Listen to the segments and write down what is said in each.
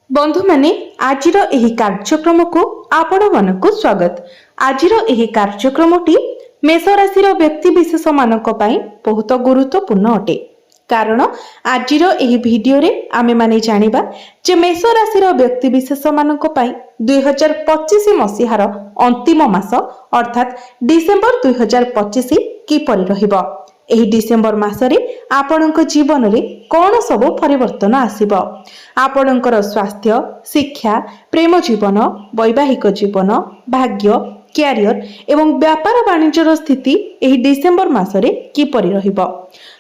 बंधु माने आजिर एही कार्यक्रम को आपण मानकु स्वागत। आजिर एही कार्यक्रमटी मेष राशि व्यक्ति विशेष मानक पई बहुत गुरुत्वपूर्ण अटे। कारण आजिर एही वीडियो रे आमे माने जानिबा जे मेष राशि व्यक्ति विशेष मानक पई 2025 मसीहार अंतिम मास अर्थात डिसेंबर 2025 किपरि रहिबो। एही डिसेंबर मासरे आपणक जीवन रे कौन सब परिवर्तन आसीबो। आपणकर स्वास्थ्य, शिक्षा, प्रेम जीवन, वैवाहिक जीवन, भाग्य, क्यारियर एवं व्यापार वाणिज्यर स्थिति एही डिसेंबर मासरे किपरि रहिबो।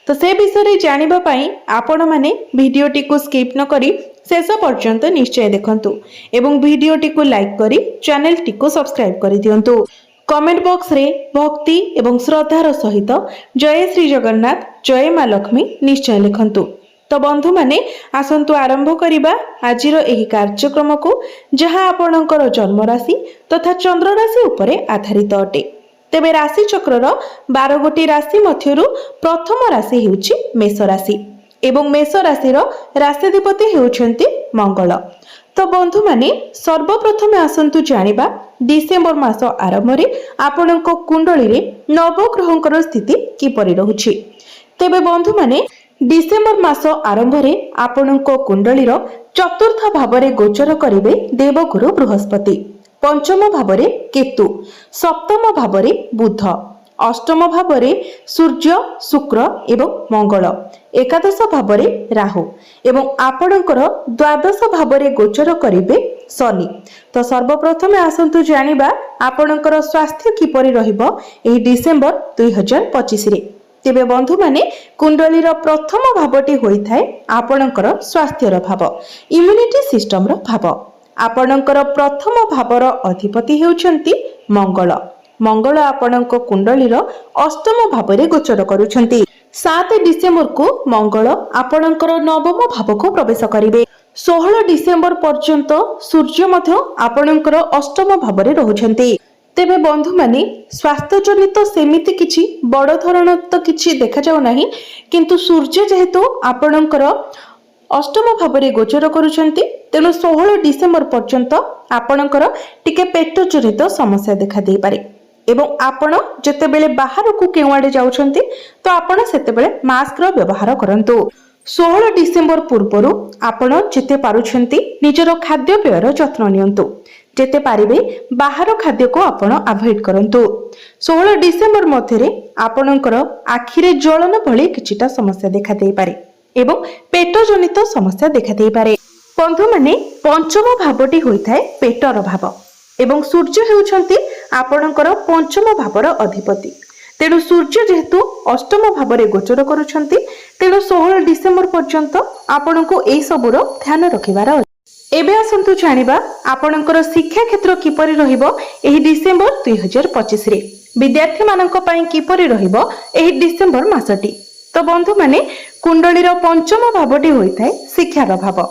तो से विषय जानिबा पई आपण माने वीडियोटी को स्किप न करी शेष पर्यंत निश्चय देखंतु एवं वीडियोटी को लाइक करी चैनल टी को सब्सक्राइब करि दियंतु। कमेंट बॉक्स रे भक्ति एवं श्रद्धार सहित जय श्री जगन्नाथ जय माँ लक्ष्मी निश्चय लिखंतु। तो बंधु माने आसंतु आरंभ करिबा आजिर एही कार्यक्रम को जहां आपणकर जन्म राशि तथा चंद्र राशि उपरे आधारित अटे। तेबे राशि चक्रर 12 गोटी राशि मध्यरु प्रथम राशि हेउछि मेष राशि एवं मेष राशिर राशिधिपति हेउछन्ति मंगल। तो बंधु माने सर्वप्रथम आसंतु जानिबा डिसेंबर मास आरंभ रे आपणक कुंडली रे नवग्रहंकर स्थिति किपरि रहुछि। तेबे बंधु माने डिसेंबर मास आरंभ रे आपणक कुंडलीर चतुर्थ भाव रे गोचर करिवे देवगुरु बृहस्पति, पंचम भाव रे केतु, सप्तम भाव रे बुध, अष्टम भाव रे सूर्य, शुक्र एवं मंगल, एकादश भाव रे राहु एवं आपणकर द्वादश भाव रे गोचर करिवे शनि। तो सर्वप्रथम आसंतु जानिबा आपणकर स्वास्थ्य किपरि रहिबो एही डिसेंबर 2025 रे। तेबे बंधु माने कुंडलीर प्रथम भावटी होइथाय आपणकर स्वास्थ्यर भाव, इम्युनिटी सिस्टम रो भाव। आपणकर प्रथम भावर अधिपति हेउछन्ति मंगल। मंगल आपणक कुंडलीर अष्टम भाव रे गोचर करूछन्ति। 7 डिसेंबर को मंगल आपणकर नवम भाव को प्रवेश करिवे। 16 डिसेंबर पर्यंत सूर्य मध्य आपणकर अष्टम भाव रे रहुछन्ति। तेबे बंधु माने स्वास्थ्य जनित सेमिति किछि बड़ धरण तो किछि देखा जाउ नाही, किंतु सूर्य जेहेतु आपणकर अष्टम भाव रे गोचर करूछन्ति तेणु 16 डिसेंबर पर्यंत आपणकर टिके पेट जनित समस्या देखा देई पारे एवं आपण जेतेबेले बाहर को केवाडे जाउछन्ति तो आपण सेतेबेले मास्क रो व्यवहार करंतु। 16 डिसेंबर पूर्वरु आपण जेते पारुछन्ति निजरो खाद्य पेयर जत्न नियंतु, जेते पारिबे बाहर खाद्य को आपण अवॉइड करंतु। 16 डिसेंबर मध्यरे आपणकर आखिरे जलन भली किछिटा समस्या देखा देई पारे एवं पेट जनित समस्या देखा देई पारे। बंधु माने पंचम भावटी होइथाय पेटर भाव एवं सूर्य हेउछन्ति आपणकर पंचम भावर अधिपति। तेणु सूर्य जेहेतु अष्टम भाव रे गोचर करूछन्ति तेणु 16 डिसेंबर पर्यंत आपणको एई सबुर ध्यान रखिबार अछि। एबे आसंतु जानिबा आपणकर शिक्षा क्षेत्र किपरि रहिबो एही डिसेंबर 2025 रे। विद्यार्थी मानक पई किपरि रहिबो एही डिसेंबर मासटी। तो बंधु माने कुंडलीर पंचम भावटी होइथाय शिक्षार भाव।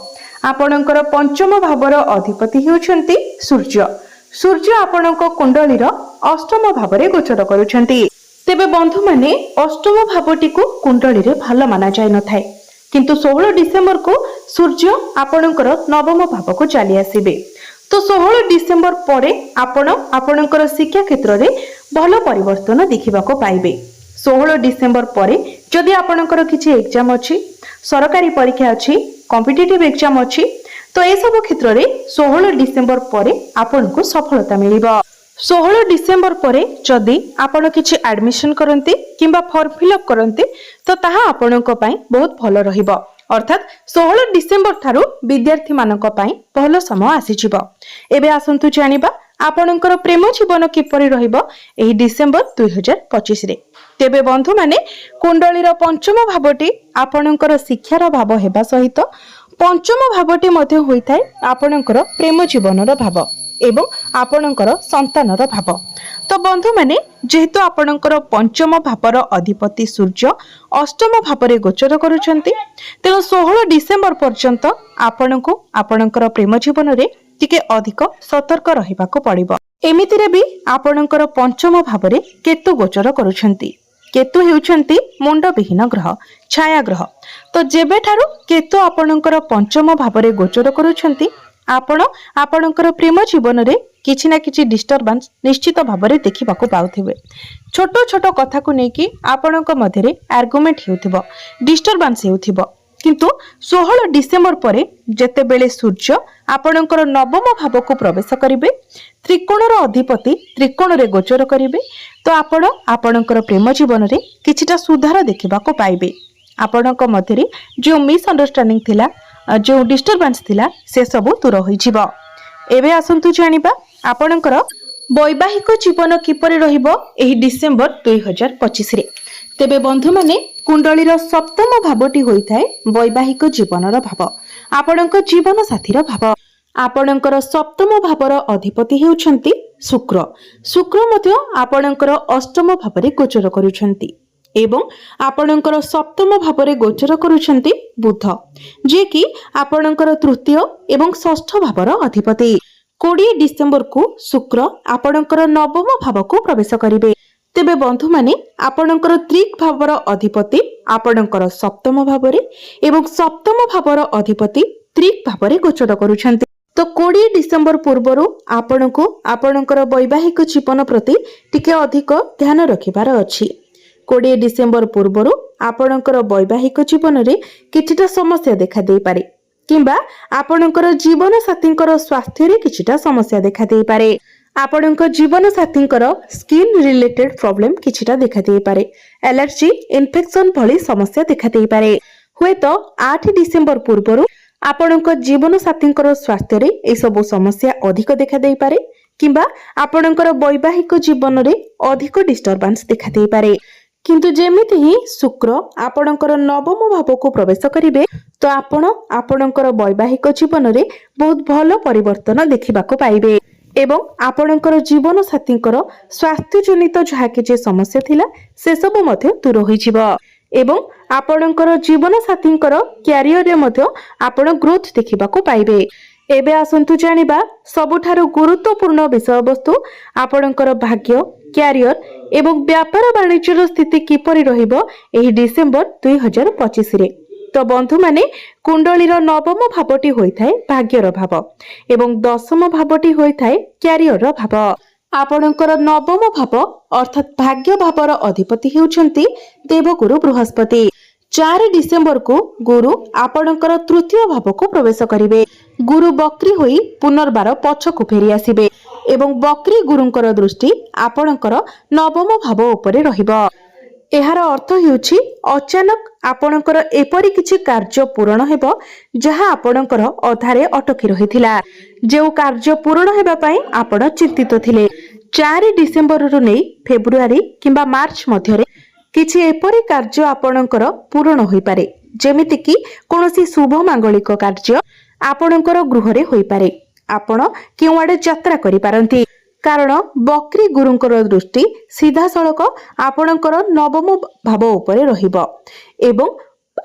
आपणकर पंचम भावर अधिपति हेउछन्ति सूर्य। सूर्य आपणक कुंडलीर अष्टम भाव रे गोचर करूछन्ति। तेबे बंधु माने अष्टम भावटी को कुंडली रे भलो माना जाय नथाय, किंतु 16 डिसेंबर को सूर्य आपणकर नवम भाव को चली आसीबे। तो 16 डिसेंबर परे आपण आपणकर शिक्षा क्षेत्र रे भलो परिवर्तन देखिबा को पाइबे। 16 डिसेंबर परे जदि आपणकर किछि एग्जाम अछि, सरकारी परीक्षा अछि, कॉम्पिटिटिव एग्जाम अछि तो ए सब क्षेत्र रे 16 डिसेंबर परे आपन को सफलता मिलिबो। 16 डिसेंबर परे जदि आपण किछि एडमिशन करंती किंबा फॉर्म फिलअप करंती तो ताहा आपणक पई बहुत भलो रहिबो। अर्थात 16 डिसेंबर थारु विद्यार्थी मानक पई भलो समय आसी जिवो। एबे आसंतु जानिबा आपणकर प्रेम जीवन किपरि रहिबो एही डिसेंबर 2025 रे। तेबे बंधु माने कुंडलीर पंचम भावटी आपणकर शिक्षार भाव हेबा सहित पंचम भावटी मध्य होइथाय आपणकर प्रेम जीवनर भाव एवं आपणकर संतानर भाव। तो बंधु माने जेहेतु आपणकर पंचम भावर अधिपति सूर्य अष्टम भाव रे गोचर करूछन्ति तेणु 16 डिसेंबर पर्यंत आपणको आपणकर प्रेम जीवन रे टिके अधिक सतर्क रहिबाको पड़िबो। एमितिरे भी आपणकर पंचम भाव रे केतु गोचर करूछन्ति केतु हेउछंती मुंडविहीन ग्रह छाया ग्रह। तो जेबे ठारू केतु आपणकर पंचम भावरे गोचर करूछंती आपण आपणकर प्रेम जीवन रे किछि ना किछि डिस्टर्बेंस निश्चित भावरे देखिबाको पाउथिबे। छोट छोट कथा को नेकी आपणक मध्यरे आर्गुमेंट हेउथिबो, डिस्टर्बेंस हेउथिबो। किंतु 16 डिसेंबर परे जेतेबेले सूर्य आपणकर नवम भाव को प्रवेश करिवे, त्रिकोणर अधिपति त्रिकोण रे गोचर करिवे, तो आपण आपणकर प्रेम जीवन रे किछिटा सुधार देखिबाको पाइबे। आपणक मध्यरे जो मिसअंडरस्टैंडिंग थिला, जो डिस्टर्बेंस थिला, से सब दूर होई जिवो। एबे आसंतु जानिबा आपणकर वैवाहिक जीवन किपरि रहिबो एही डिसेंबर 2025 रे। तेबे बंधु माने कुंडलीर सप्तम भावटी होइथाय वैवाहिक जीवनर भाव, आपणक जीवन साथीर भाव। आपणकर सप्तम भावर अधिपति हेउछंती शुक्र। शुक्र मध्य आपणकर अष्टम भावरे गोचर करूछंती एवं आपणकर सप्तम भावरे गोचर करूछंती बुध, जे कि आपणकर तृतीय एवं षष्ठ भावर अधिपति। 20 डिसेंबर को शुक्र आपणकर नवम भाव को प्रवेश करिवे। तेबे बंधु माने आपणकर त्रिक भावर अधिपति आपणकर सप्तम भावरे एवं सप्तम भावर अधिपति त्रिक भावरे गोचर करूछंती। तो 20 डिसेंबर पूर्वरु आपणको आपणकर वैवाहिक जीवन प्रति टिके अधिक ध्यान रखिबार अछि। 20 डिसेंबर पूर्वरु आपणकर वैवाहिक जीवन रे किछिटा समस्या देखा देई पारे, किंबा आपणकर जीवन साथींकर स्वास्थ्य रे किछिटा समस्या देखा देई पारे। आपणकर जीवन साथींकर स्किन रिलेटेड प्रॉब्लम किछिटा देखा देई पारे, एलर्जी इन्फेक्शन भली समस्या देखा देई पारे। हुए तो 8 डिसेंबर पूर्वरु आपणकर जीवन साथींकर स्वास्थ्य रे ए सब समस्या अधिक देखा देई पारे, किंबा आपणकर वैवाहिक जीवन रे अधिक डिस्टर्बेंस देखा देई पारे। किंतु जेमिति ही शुक्र आपणकर नवम भाव को प्रवेश करिवे, तो आपण आपणकर वैवाहिक जीवन रे बहुत भलो परिवर्तन देखिबाको पाइबे एवं आपणकर जीवन साथींकर स्वास्थ्य जनित जहा कि समस्या थिला से सब मध्य दूर होई जिवो एवं आपणकर जीवन साथींकर क्यारियर रे मध्य आपण ग्रोथ देखिबाको पाइबे। एबे आसंतु जानिबा सबुठारु गुरुत्वपूर्ण विषय वस्तु आपणकर भाग्य, क्यारियर एवं व्यापार वाणिज्यर स्थिति किपरि रहिबो एही डिसेंबर 2025 रे। तो बंधु माने कुंडलीर नवम भावटी होइथाय भाग्यर भाव एवं दशम भावटी होइथाय क्यारियर भाव। आपणकर नवम भाव अर्थात भाग्य भावर अधिपति हेउछंती देवगुरु बृहस्पति। 4 डिसेंबर को गुरु आपणकर तृतीय भाव को प्रवेश करिवे। गुरु बक्री होई पुनर्बार पछकु फेरी आसिबे एवं बक्री गुरुंकर दृष्टि आपणकर नवम भाव उपरे रहिबो। एहार अर्थ हेउछि अचानक आपणकर एपरि किछि कार्य पूर्ण हेबो जहा आपणकर अधारे अटकी रहिथिला, जेउ कार्य पूर्ण हेबा पई आपण चिंतित थिले। 4 डिसेंबर रु नै फेब्रुआरी किंबा मार्च मध्यरे किछि एपरि कार्य आपणकर पूर्ण होई पारे, जेमिति कि कोनोसी शुभ मांगलिक कार्य आपणकर गृह रे होई पारे। आपण केउआडे यात्रा करि पारंती, कारण बक्री गुरुंकर दृष्टि सीधा सड़क आपणकर नवम भाव उपरे रहिबो एवं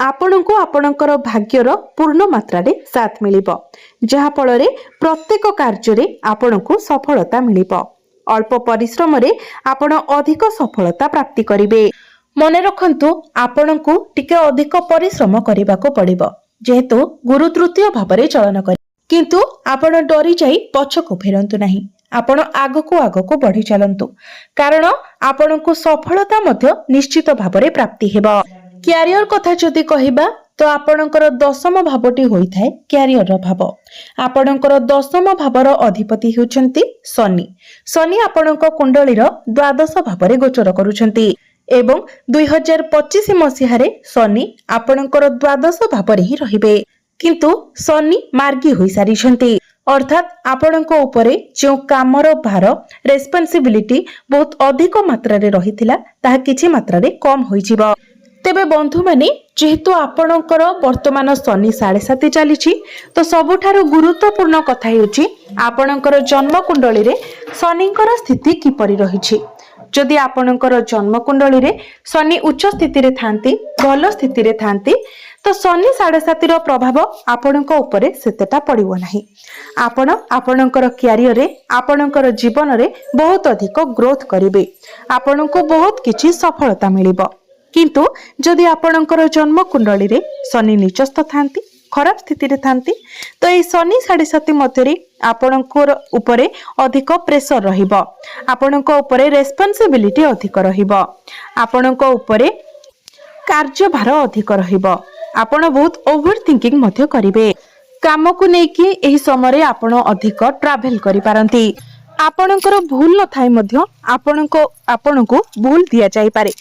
आपणको आपणकर भाग्यर पूर्ण मात्रा रे साथ मिलिबो, जहा फଳରେ प्रत्येक कार्य रे आपणको सफलता मिलिबो। अल्प परिश्रम रे आपण अधिक सफलता प्राप्ति करिवे। मने रखंतु आपणको टिके अधिक परिश्रम करिबाको पड़िबो, जेहेतु गुरु तृतीय भावरे चलन करि। किंतु आपण डरी जाई पछको फेरंतु नाही, आपण आगको आगको बढ़ी चलंतु, कारण आपणको सफलता मध्य निश्चित भावरे प्राप्ति हेबो। क्यारियर कथा जदि कहिबा तो आपणकर दशम भावटी होइथाय क्यारियर भाव। आपणकर दशम भावर अधिपति हेउछंती शनि। शनि आपणक कुंडलीर द्वादश भावरे गोचर करूछंती एवं 2025 मसीहारे शनि आपणकर द्वादश भावरे ही रहिबे। किंतु शनि मार्गी होई सारिछंती, अर्थात आपणको उपरे जो कामर भार रेस्पॉन्सिबिलिटी बहुत अधिक मात्रा रे रहिथिला ताहा किछि मात्रा रे कम होई जिवो। तेबे बंधु माने जेहेतु आपणकर वर्तमान शनि 7.5 चलीछि, तो सबुठारु गुरुत्वपूर्ण कथा हेउछि आपणकर जन्म कुंडली रे शनिकर स्थिति किपरि रहिछि। जदि आपणकर जन्म कुंडली रे शनि उच्च स्थिति रे थांती भल स्थिति रे थांती तो शनि 7.5 प्रभाव आपणक उपरे सेतेटा पड़िबो नाही। आपण आपणकर क्यारियर रे आपणकर जीवन रे बहुत अधिक ग्रोथ करिवे, आपणको बहुत किछि सफलता मिलिबो। किंतु जदि आपणकर जन्म कुंडली रे शनि नीचस्थ थांती खराब स्थिति रे थांती तो ये शनि 7.5 मध्य आपणकर उपरे अधिक प्रेशर रहिबो, आपणक उपरे रेस्पॉन्सिबिलिटी अधिक रहिबो, आपणक उपरे कार्यभार अधिक रहिबो, आपण बहुत ओवर थिंकिंग मध्य करिवे। काम को नेकी एही समय आपण अधिक ट्रैवल करि पारंती। आपणकर भूल न थाई मध्य आपणको भूल दिया जाई पारे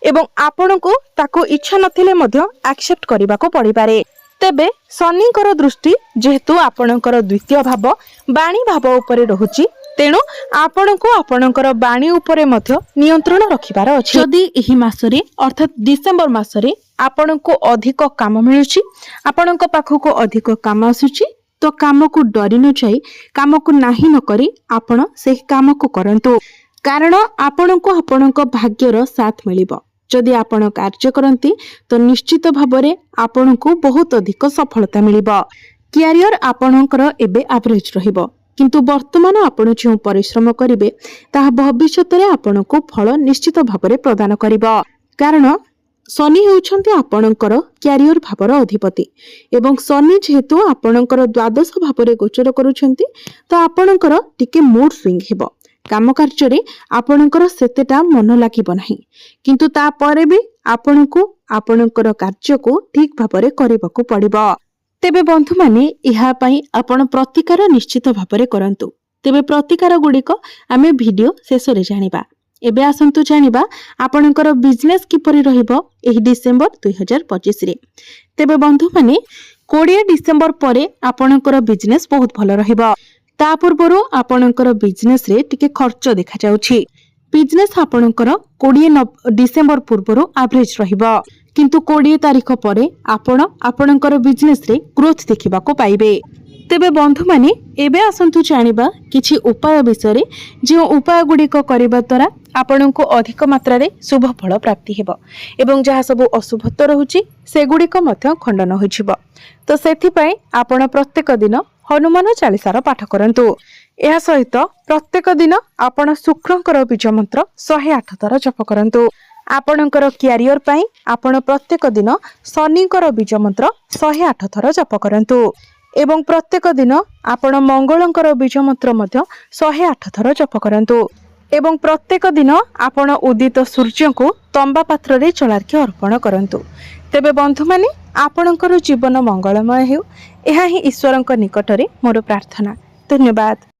एवं आपणको ताको इच्छा नथिले मध्य एक्सेप्ट करबा को पड़ी पारे। तेबे शनिकर दृष्टि जेहेतु आपणकर द्वितीय भाव बाणी भाव उपरे रहुची तेणु आपणको आपणकर बाणी उपरे मध्य नियंत्रण रखिबार अछि। जदि एही मासरे अर्थात डिसेंबर मासरे आपणको अधिक काम मिलुची, आपणको पाखको अधिक काम आसुची तो काम को डरी न जाई काम को नाही न करी आपण से काम को करंतु, कारण आपणको आपणको भाग्यर साथ मिलिबो। जदि आपण कार्य करंती तो निश्चित भाबरे आपणको बहुत अधिक सफलता मिलिबो। क्यारियर आपणकर एबे एवरेज रहिबो, किंतु वर्तमान आपण जो परिश्रम करिवे ताहा भविष्यत रे आपणको फल निश्चित भाबरे प्रदान करिबो। कारण शनि होउछन्ती आपणकर क्यारियर भावर अधिपति एवं शनि जेहेतु आपणकर द्वादश भावरे गोचर करूछन्ती तो आपणकर टिके मूड स्विंग हेबो, काम कार्य रे आपणकर सेतेटा मन लागिबो नाही, किंतु ता परे भी आपणको आपणकर कार्य को ठीक भाबरे करिबाको पड़िबो। तेबे बंधु माने इहा पई आपण प्रतिकार निश्चित भाबरे करंतु। तेबे प्रतिकार गुडिक आमे वीडियो शेष रे जानिबा। एबे आसंतु जानिबा आपणकर बिजनेस किपरि रहिबो एही डिसेंबर 2025 रे। तेबे बंधु माने 20 डिसेंबर परे आपणकर बिजनेस बहुत भलो रहिबो। ता पूर्वरु आपणकर बिजनेस रे टिके खर्च देखा जाउछि। बिजनेस आपणकर 20 डिसेंबर पूर्वरु एवरेज रहिबो, किंतु 20 तारिख परे आपण आपणकर बिजनेस रे ग्रोथ देखिबा को पाइबे। तेबे बंधु माने एबे आसंतु जानिबा किछि उपाय विषय रे जे उपाय गुडिक करिबा द्वारा आपणको अधिक मात्रा रे शुभ फल प्राप्ति हेबो एवं जहा सब अशुभत्व रहुछि से गुडिक मध्य खंडन होइछिबो। तो सेथि पई आपण प्रत्येक दिन हनुमान चालीसार पाठ करंतु। एहा सहित प्रत्येक दिन आपण शुक्रंकर बीज मंत्र 108 थर जप करंतु। आपणकर क्यारियर पई आपण प्रत्येक दिन शनिकर बीज मंत्र 108 थर जप करंतु एवं प्रत्येक दिन आपण मंगलंकर बीज मंत्र मध्य 108 थर जप करंतु एवं प्रत्येक दिन आपण उदित सूर्य को तंबा पात्र रे चलार्घ्य अर्पण करंतु। तेबे बंधु माने आपणकर जीवन मंगलमय हेउ, एहा ही ईश्वरंक निकटरे मोर प्रार्थना। धन्यवाद।